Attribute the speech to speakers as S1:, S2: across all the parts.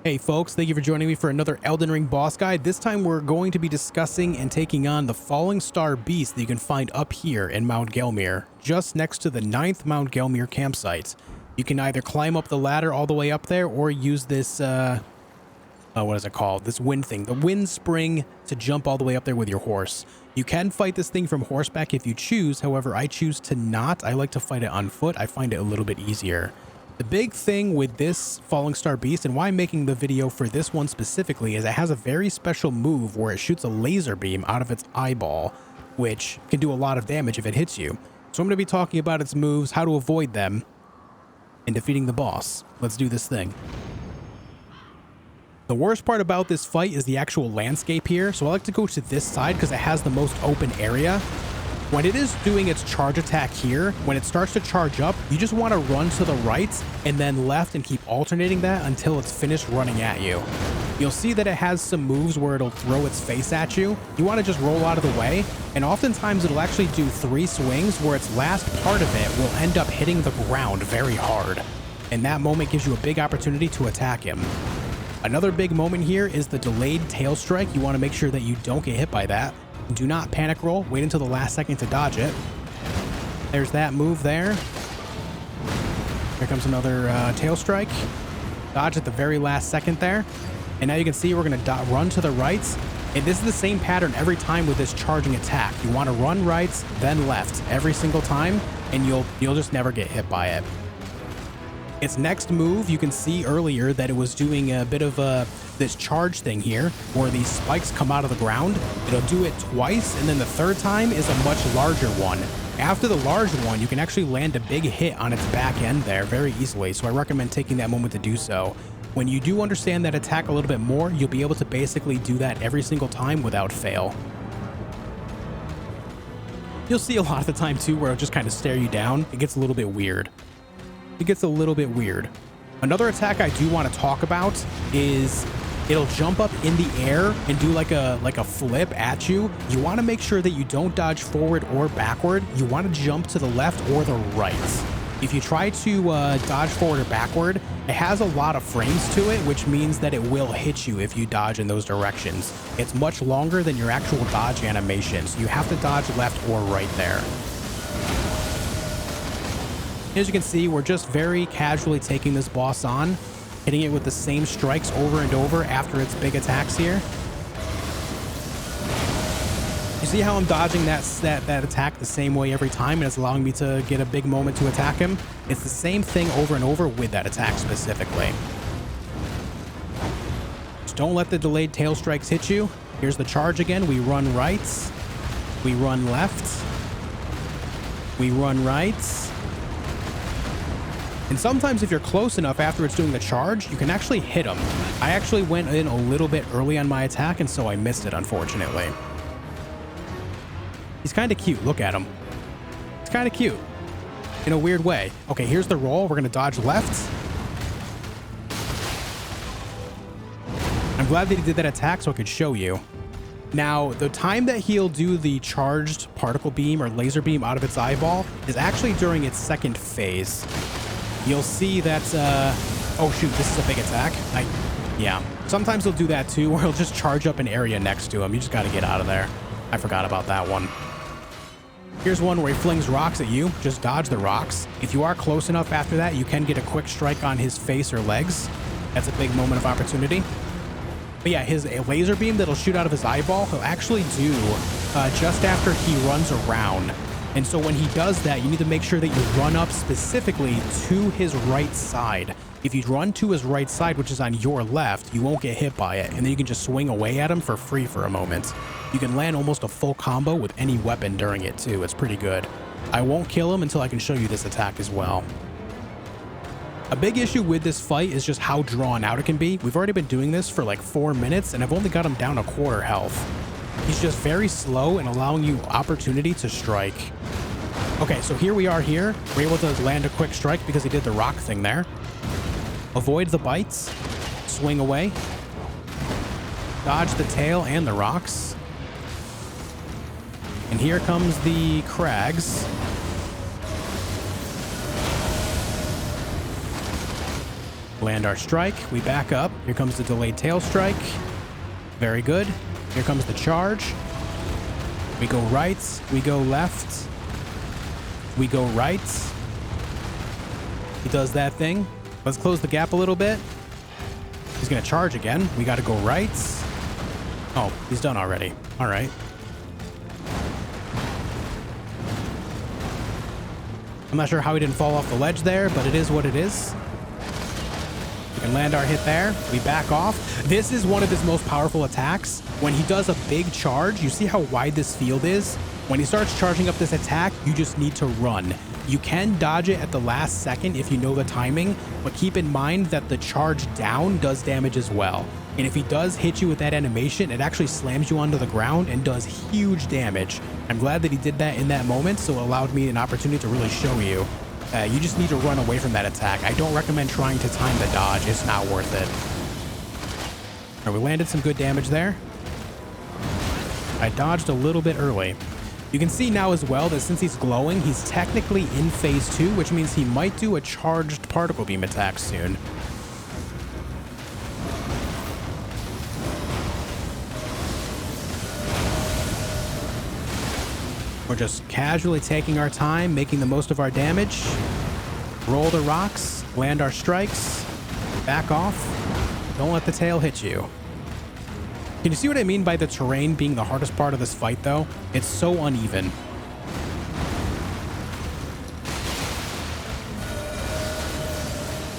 S1: Hey folks, thank you for joining me for another Elden Ring boss guide. This time we're going to be discussing and taking on the Fallingstar Beast that you can find up here in Mount Gelmir, just next to the 9th Mount Gelmir campsite. You can either climb up the ladder all the way up there or use this, what is it called? This wind thing, the wind spring, to jump all the way up there with your horse. You can fight this thing from horseback if you choose, however I choose to not. I like to fight it on foot. I find it a little bit easier. The big thing with this Fallingstar Beast, and why I'm making the video for this one specifically, is it has a very special move where it shoots a laser beam out of its eyeball, which can do a lot of damage if it hits you. So I'm going to be talking about its moves, how to avoid them, and defeating the boss. Let's do this thing. The worst part about this fight is the actual landscape here, so I like to go to this side because it has the most open area. When it is doing its charge attack here, when it starts to charge up, you just want to run to the right and then left and keep alternating that until it's finished running at you. You'll see that it has some moves where it'll throw its face at you. You want to just roll out of the way, and oftentimes it'll actually do 3 swings where its last part of it will end up hitting the ground very hard. And that moment gives you a big opportunity to attack him. Another big moment here is the delayed tail strike. You want to make sure that you don't get hit by that. Do not panic roll. Wait until the last second to dodge it. There's that move there. Here comes another tail strike. Dodge at the very last second there. And now you can see we're going to run to the right. And this is the same pattern every time with this charging attack. You want to run right, then left every single time, and you'll just never get hit by it. Its next move, you can see earlier that it was doing a bit of this charge thing here, where these spikes come out of the ground. It'll do it twice, and then the third time is a much larger one. After the large one, you can actually land a big hit on its back end there very easily, so I recommend taking that moment to do so. When you do understand that attack a little bit more, you'll be able to basically do that every single time without fail. You'll see a lot of the time too where it'll just kind of stare you down. It gets a little bit weird. Another attack I do want to talk about is it'll jump up in the air and do like a flip at you. You want to make sure that you don't dodge forward or backward. You want to jump to the left or the right. If you try to dodge forward or backward, it has a lot of frames to it, which means that it will hit you if you dodge in those directions. It's much longer than your actual dodge animation, so you have to dodge left or right there. As you can see, we're just very casually taking this boss on, hitting it with the same strikes over and over after its big attacks here. You see how I'm dodging that attack the same way every time, and it's allowing me to get a big moment to attack him? It's the same thing over and over with that attack specifically. Just don't let the delayed tail strikes hit you. Here's the charge again. We run right. We run left. We run right. And sometimes if you're close enough after it's doing the charge, you can actually hit him. I actually went in a little bit early on my attack, and so I missed it, unfortunately. He's kind of cute. Look at him. It's kind of cute in a weird way. Okay, here's the roll. We're going to dodge left. I'm glad that he did that attack so I could show you. Now, the time that he'll do the charged particle beam or laser beam out of its eyeball is actually during its second phase. You'll see that, oh shoot, this is a big attack. Yeah. Sometimes he'll do that too, where he'll just charge up an area next to him. You just gotta get out of there. I forgot about that one. Here's one where he flings rocks at you. Just dodge the rocks. If you are close enough after that, you can get a quick strike on his face or legs. That's a big moment of opportunity. But yeah, his laser beam that'll shoot out of his eyeball, he'll actually do just after he runs around. And so when he does that, you need to make sure that you run up specifically to his right side. If you run to his right side, which is on your left, you won't get hit by it. And then you can just swing away at him for free for a moment. You can land almost a full combo with any weapon during it too. It's pretty good. I won't kill him until I can show you this attack as well. A big issue with this fight is just how drawn out it can be. We've already been doing this for like 4 minutes, and I've only got him down a quarter health. He's just very slow and allowing you opportunity to strike. Okay, so here we are here. We're able to land a quick strike because he did the rock thing there. Avoid the bites. Swing away. Dodge the tail and the rocks. And here comes the crags. Land our strike. We back up. Here comes the delayed tail strike. Very good. Here comes the charge. We go right. We go left. We go right. He does that thing. Let's close the gap a little bit. He's going to charge again. We got to go right. Oh, he's done already. All right. I'm not sure how he didn't fall off the ledge there, but it is what it is. We can land our hit there. We back off. This is one of his most powerful attacks. When he does a big charge, you see how wide this field is? When he starts charging up this attack, you just need to run. You can dodge it at the last second if you know the timing, but keep in mind that the charge down does damage as well. And if he does hit you with that animation, it actually slams you onto the ground and does huge damage. I'm glad that he did that in that moment, so it allowed me an opportunity to really show you. You just need to run away from that attack. I don't recommend trying to time the dodge. It's not worth it. All right, we landed some good damage there. I dodged a little bit early. You can see now as well that since he's glowing, he's technically in phase 2, which means he might do a charged particle beam attack soon. We're just casually taking our time, making the most of our damage. Roll the rocks, land our strikes, back off. Don't let the tail hit you. Can you see what I mean by the terrain being the hardest part of this fight, though? It's so uneven.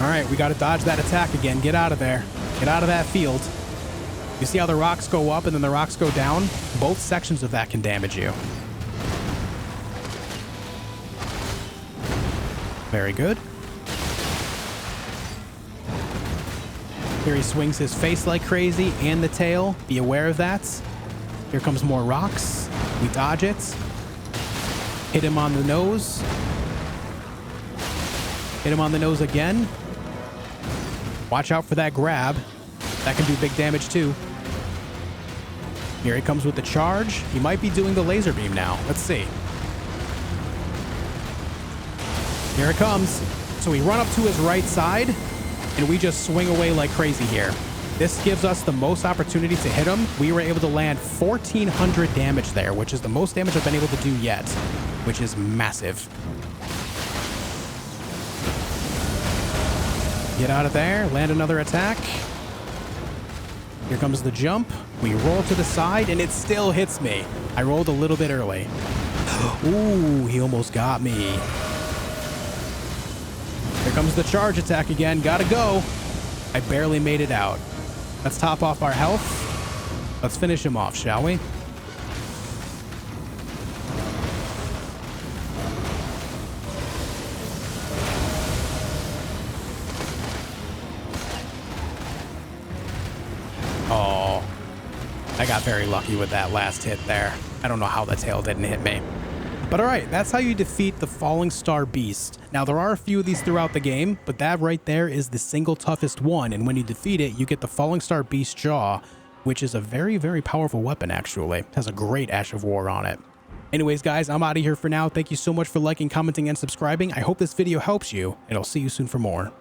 S1: All right, we got to dodge that attack again. Get out of there. Get out of that field. You see how the rocks go up and then the rocks go down? Both sections of that can damage you. Very good. Here he swings his face like crazy and the tail. Be aware of that. Here comes more rocks. We dodge it. Hit him on the nose. Hit him on the nose again. Watch out for that grab. That can do big damage too. Here he comes with the charge. He might be doing the laser beam now. Let's see. Here it comes. So we run up to his right side, and we just swing away like crazy here. This gives us the most opportunity to hit him. We were able to land 1,400 damage there, which is the most damage I've been able to do yet, which is massive. Get out of there, land another attack. Here comes the jump. We roll to the side, and it still hits me. I rolled a little bit early. Ooh, he almost got me. Here comes the charge attack again. Gotta go. I barely made it out. Let's top off our health. Let's finish him off, shall we? Oh, I got very lucky with that last hit there. I don't know how the tail didn't hit me. But all right, that's how you defeat the Fallingstar Beast. Now, there are a few of these throughout the game, but that right there is the single toughest one. And when you defeat it, you get the Fallingstar Beast jaw, which is a very, very powerful weapon, actually. It has a great Ash of War on it. Anyways, guys, I'm out of here for now. Thank you so much for liking, commenting, and subscribing. I hope this video helps you, and I'll see you soon for more.